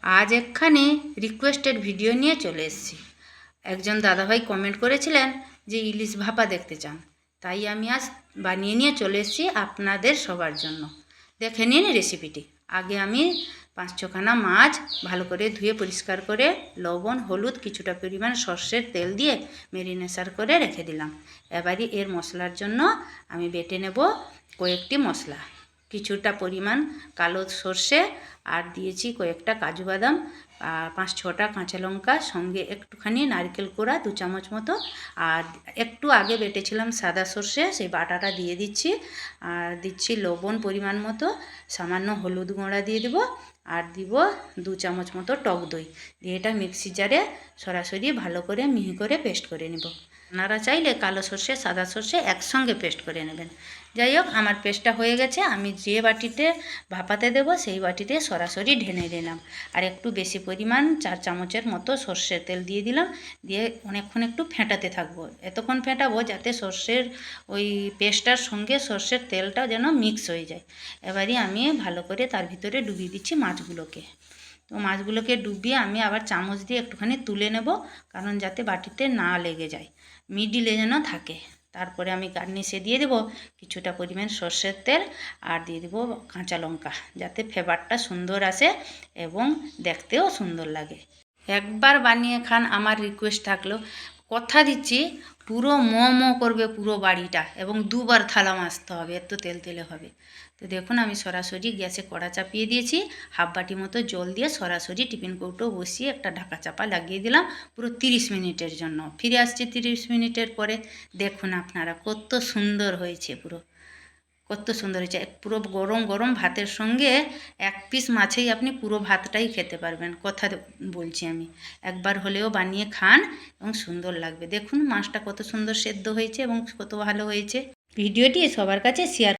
আজ একখানে requested video নিয়ে চলে এসেছি। একজন দাদাভাই কমেন্ট করেছিলেন যে ইলিশ ভাপা দেখতে চান, তাই আমি আজ বানিয়ে নিয়ে চলে এসেছি আপনাদের সবার জন্য। দেখে নিন রেসিপিটি। আগে আমি 5-6খানা মাছ ভালো করে ধুয়ে পরিষ্কার করে লবণ হলুদ কিছুটা পরিমাণ সর্ষের তেল দিয়ে ম্যারিনেশন করে রেখে দিলাম। এবারে এর মশলার জন্য আমি বেটে নেব কয়েকটি মশলা। কিছুটা পরিমাণ কালো সর্ষে আর দিয়েছি কয়েকটা কাজু বাদাম আর 5-6টা কাঁচা লঙ্কা, সঙ্গে একটুখানি নারকেল কোড়া 2 চামচ মতো, আর একটু আগে বেটেছিলাম সাদা সর্ষে, সেই বাটাটা দিয়ে দিচ্ছি। আর দিচ্ছি লবণ পরিমাণ মতো, সামান্য হলুদ গুঁড়া দিয়ে দেবো, আর দিব 2 চামচ মতো টক দই দিয়ে এটা মিক্সি জারে সরাসরি ভালো করে মিহি করে পেস্ট করে নেব। আপনারা চাইলে কালো সর্ষে সাদা সর্ষে একসঙ্গে পেস্ট করে নেবেন। যাই হোক, আমার পেস্টটা হয়ে গেছে। আমি যে বাটিতে ভাপাতে দেবো সেই বাটিতে সরাসরি ঢেলে দিলাম। আর একটু বেশি পরিমাণ 4 চামচের মতো সর্ষের তেল দিয়ে দিলাম, দিয়ে অনেকক্ষণ একটু ফেটাতে থাকবো। এতক্ষণ ফেটাবো যাতে সর্ষের ওই পেস্টটার সঙ্গে সর্ষের তেলটা যেন মিক্স হয়ে যায়। এবারে আমি ভালো করে তার ভিতরে ডুবিয়ে দিচ্ছি মাছগুলোকে। তো মাছগুলোকে ডুবিয়ে আমি আবার চামচ দিয়ে একটুখানি তুলে নেব, কারণ যাতে বাটিতে না লেগে যায়, মিডিলে যেন থাকে। তারপরে আমি গার্নিশে দিয়ে দেবো কিছুটা পরিমাণ সর্ষের তেল আর দিয়ে দেবো কাঁচা লঙ্কা, যাতে ফ্লেভারটা সুন্দর আসে এবং দেখতেও সুন্দর লাগে। একবার বানিয়ে খান, আমার রিকোয়েস্ট থাকলো। কথা দিচ্ছি পুরো ম করবে পুরো বাড়িটা, এবং 2বার থালা মাজতে হবে, এত তেল তেলে হবে। তো দেখুন, আমি সরাসরি গ্যাসে কড়া চাপিয়ে দিয়েছি, হাফ বাটি মতো জল দিয়ে সরাসরি টিফিন কৌটো বসিয়ে একটা ঢাকা চাপা লাগিয়ে দিলাম পুরো 30 মিনিটের জন্য। ফিরে আসছি 30 মিনিটের পরে। দেখুন আপনারা কত সুন্দর হয়েছে, কত সুন্দর হয়েছে। পুরো গরম গরম ভাতের সঙ্গে 1 পিস মাছেই আপনি পুরো ভাতটাই খেতে পারবেন, কথা বলছি আমি। একবার হলেও বানিয়ে খান এবং সুন্দর লাগবে। দেখুন মাছটা কত সুন্দর সেদ্ধ হয়েছে এবং কত ভালো হয়েছে। ভিডিওটি সবার কাছে শেয়ার